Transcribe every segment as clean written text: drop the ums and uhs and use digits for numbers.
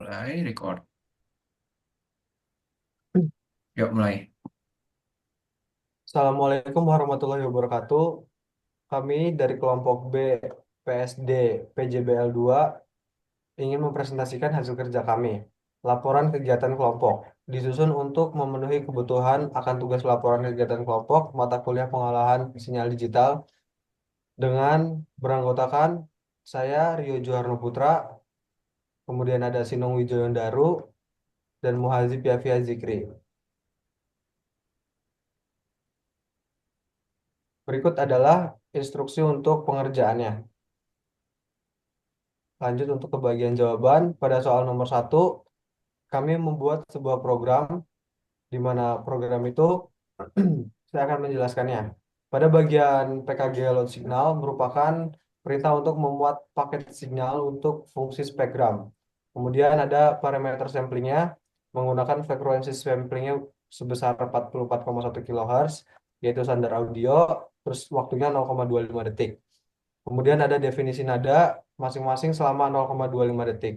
Mulai record. Yuk mulai. Assalamualaikum warahmatullahi wabarakatuh. Kami dari kelompok B PSD PJBL 2 ingin mempresentasikan hasil kerja kami. Laporan kegiatan kelompok disusun untuk memenuhi kebutuhan akan tugas laporan kegiatan kelompok mata kuliah pengolahan sinyal digital dengan beranggotakan saya Rio Juharno Putra, kemudian ada Sinong Wijoyondaru dan Muhazib Yafia Zikri. Berikut adalah instruksi untuk pengerjaannya. Lanjut untuk kebagian jawaban. Pada soal nomor satu, kami membuat sebuah program di mana program itu saya akan menjelaskannya. Pada bagian PKG load signal merupakan perintah untuk membuat paket signal untuk fungsi spektrum. Kemudian ada parameter samplingnya menggunakan frekuensi samplingnya sebesar 44,1 kHz, yaitu standar audio, terus waktunya 0,25 detik. Kemudian ada definisi nada masing-masing selama 0,25 detik.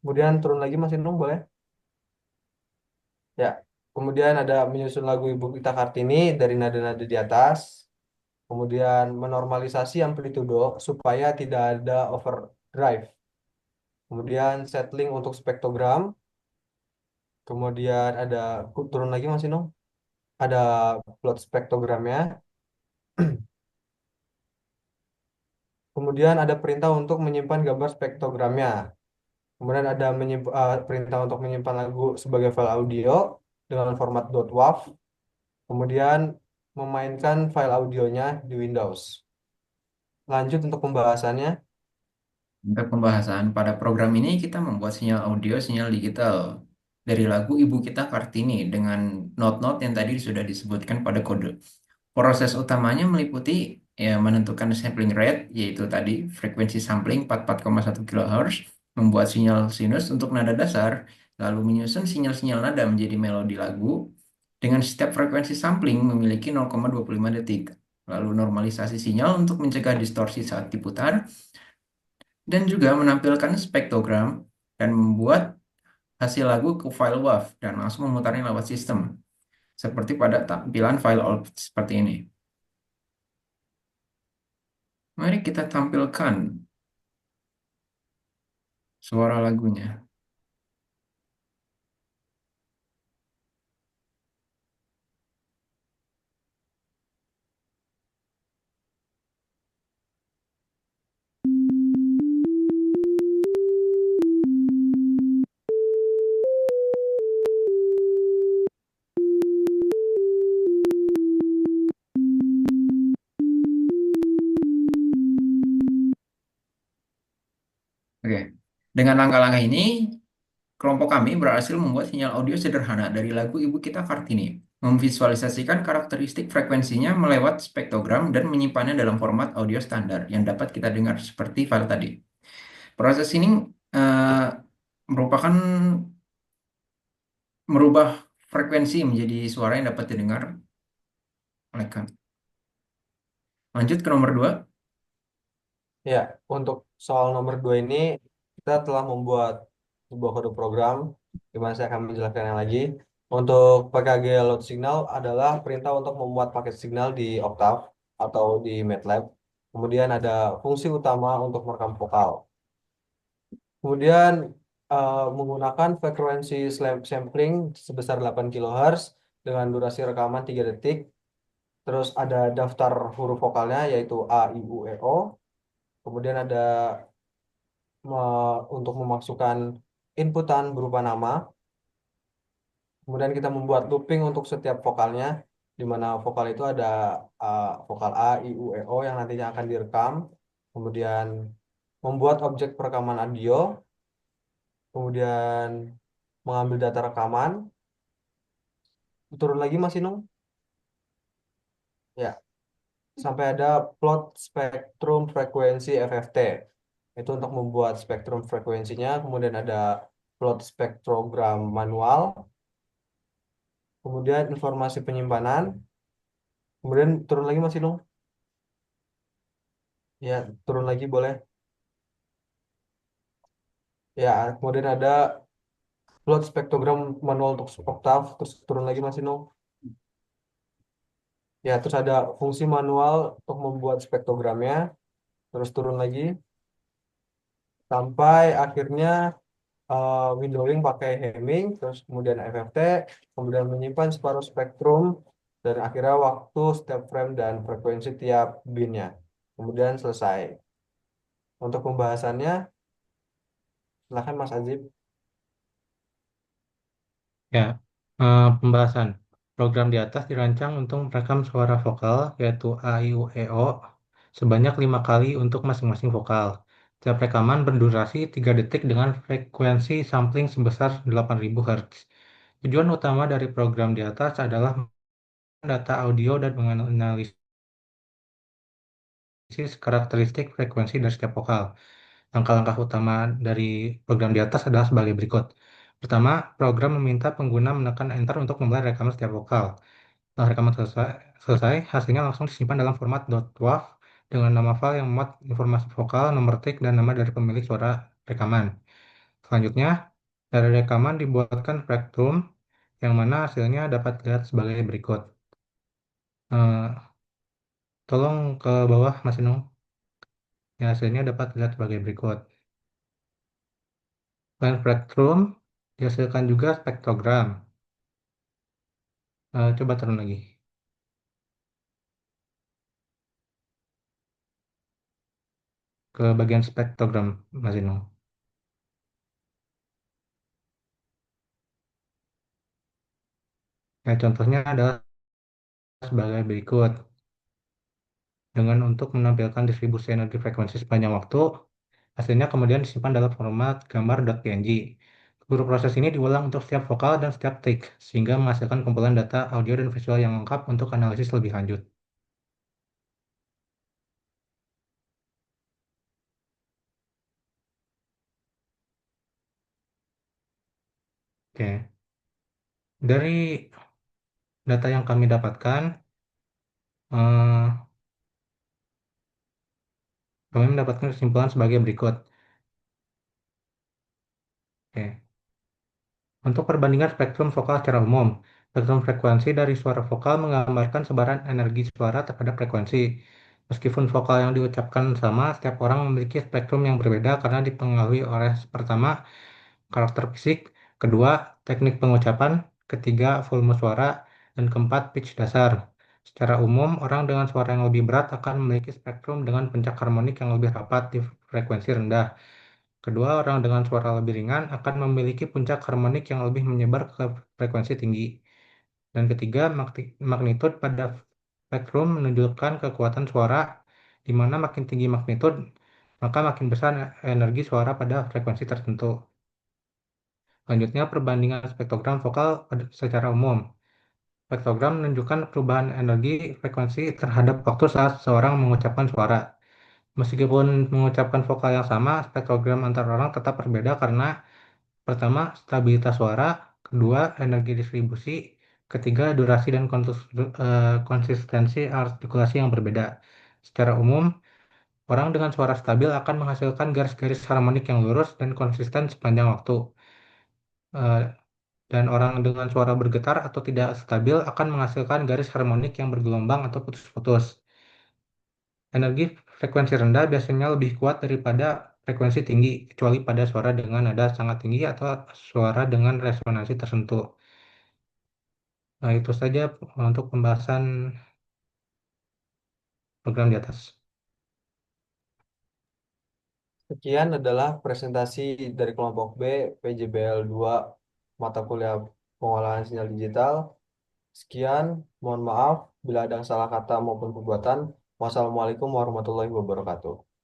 Kemudian turun lagi Mas Inung boleh? Ya. Kemudian ada menyusun lagu Ibu Kita Kartini dari nada-nada di atas. Kemudian menormalisasi amplitudo supaya tidak ada overdrive. Kemudian settling untuk spektrogram. Kemudian ada turun lagi Mas Inung. Ada plot spektrogramnya. Kemudian ada perintah untuk menyimpan gambar spektrogramnya. Kemudian ada perintah untuk menyimpan lagu sebagai file audio dengan format .wav. Kemudian memainkan file audionya di Windows. Lanjut untuk pembahasannya. Untuk pembahasan, pada program ini kita membuat sinyal audio, sinyal digital dari lagu Ibu Kita Kartini dengan not-not yang tadi sudah disebutkan pada kode. Proses utamanya meliputi menentukan sampling rate, yaitu tadi frekuensi sampling 44,1 kHz, membuat sinyal sinus untuk nada dasar, lalu menyusun sinyal-sinyal nada menjadi melodi lagu dengan setiap frekuensi sampling memiliki 0,25 detik. Lalu normalisasi sinyal untuk mencegah distorsi saat diputar, dan juga menampilkan spektrogram dan membuat hasil lagu ke file WAV dan langsung memutarnya lewat sistem, seperti pada tampilan file out seperti ini. Mari kita tampilkan suara lagunya. Oke, dengan langkah-langkah ini, kelompok kami berhasil membuat sinyal audio sederhana dari lagu Ibu Kita Kartini, memvisualisasikan karakteristik frekuensinya melewat spektrogram dan menyimpannya dalam format audio standar yang dapat kita dengar seperti file tadi. Proses ini eh, merupakan merubah frekuensi menjadi suara yang dapat didengar oleh kami. Lanjut ke nomor 2. Ya, untuk soal nomor 2 ini kita telah membuat sebuah kode program di mana saya akan menjelaskannya lagi. Untuk PKG load signal adalah perintah untuk membuat paket signal di Octave atau di MATLAB. Kemudian ada fungsi utama untuk merekam vokal. Kemudian menggunakan frekuensi sampling sebesar 8 kHz dengan durasi rekaman 3 detik. Terus ada daftar huruf vokalnya yaitu A, I, U, E, O. Kemudian ada untuk memasukkan inputan berupa nama. Kemudian kita membuat looping untuk setiap vokalnya, di mana vokal itu ada vokal A, I, U, E, O yang nantinya akan direkam. Kemudian membuat objek perekaman audio, kemudian mengambil data rekaman. Turun lagi Mas Inung. Ya, sampai ada plot spektrum frekuensi FFT. Itu untuk membuat spektrum frekuensinya. Kemudian ada plot spektrogram manual. Kemudian informasi penyimpanan. Kemudian turun lagi Mas Inung. Ya, turun lagi boleh. Ya, kemudian ada plot spektrogram manual untuk oktav, terus turun lagi Mas Inu. Ya, terus ada fungsi manual untuk membuat spektrogramnya, terus turun lagi sampai akhirnya windowing pakai Hamming, terus kemudian FFT, kemudian menyimpan separuh spektrum, dan akhirnya waktu, step frame, dan frekuensi tiap binnya. Kemudian selesai. Untuk pembahasannya, silahkan Mas Azib. Ya, pembahasan. Program di atas dirancang untuk merekam suara vokal, yaitu A, I, U, E, O, sebanyak 5 kali untuk masing-masing vokal. Setiap rekaman berdurasi 3 detik dengan frekuensi sampling sebesar 8000 Hz. Tujuan utama dari program di atas adalah data audio dan menganalisis karakteristik frekuensi dari setiap vokal. Langkah-langkah utama dari program di atas adalah sebagai berikut. Pertama, program meminta pengguna menekan Enter untuk memulai rekaman setiap vokal. Setelah rekaman selesai, hasilnya langsung disimpan dalam format .wav dengan nama file yang memuat informasi vokal, nomor tik, dan nama dari pemilik suara rekaman. Selanjutnya, dari rekaman dibuatkan spektrum yang mana hasilnya dapat dilihat sebagai berikut. Eh, Tolong ke bawah, Mas Inung. Ya, hasilnya dapat dilihat sebagai berikut. Selain spektrum, dihasilkan juga spektrogram. Coba turun lagi ke bagian spektrogram, Mas Inung. Ya, contohnya adalah sebagai berikut. Dengan untuk menampilkan distribusi energi frekuensi sepanjang waktu, hasilnya kemudian disimpan dalam format gambar.png. Seluruh proses ini diulang untuk setiap vokal dan setiap take, sehingga menghasilkan kumpulan data audio dan visual yang lengkap untuk analisis lebih lanjut. Oke. Dari data yang kami dapatkan, eh, kami mendapatkan kesimpulan sebagai berikut. Oke. Untuk perbandingan spektrum vokal secara umum, spektrum frekuensi dari suara vokal menggambarkan sebaran energi suara terhadap frekuensi. Meskipun vokal yang diucapkan sama, setiap orang memiliki spektrum yang berbeda karena dipengaruhi oleh pertama, karakter fisik, kedua, teknik pengucapan, ketiga, volume suara, dan keempat, pitch dasar. Secara umum, orang dengan suara yang lebih berat akan memiliki spektrum dengan pencak harmonik yang lebih rapat di frekuensi rendah. Kedua, orang dengan suara lebih ringan akan memiliki puncak harmonik yang lebih menyebar ke frekuensi tinggi. Dan ketiga, magnitud pada spektrum menunjukkan kekuatan suara, di mana makin tinggi magnitud, maka makin besar energi suara pada frekuensi tertentu. Selanjutnya, perbandingan spektrogram vokal secara umum. Spektrogram menunjukkan perubahan energi frekuensi terhadap waktu saat seorang mengucapkan suara. Meskipun mengucapkan vokal yang sama, spektrogram antar orang tetap berbeda karena pertama, stabilitas suara, kedua, energi distribusi, ketiga, durasi dan konsistensi artikulasi yang berbeda. Secara umum, orang dengan suara stabil akan menghasilkan garis-garis harmonik yang lurus dan konsisten sepanjang waktu. Eh, dan orang dengan suara bergetar atau tidak stabil akan menghasilkan garis harmonik yang bergelombang atau putus-putus. Energi frekuensi rendah biasanya lebih kuat daripada frekuensi tinggi, kecuali pada suara dengan nada sangat tinggi atau suara dengan resonansi tertentu. Nah, itu saja untuk pembahasan program di atas. Sekian adalah presentasi dari kelompok B, PJBL 2, mata kuliah pengolahan sinyal digital. Sekian, mohon maaf bila ada salah kata maupun perbuatan. Wassalamualaikum warahmatullahi wabarakatuh.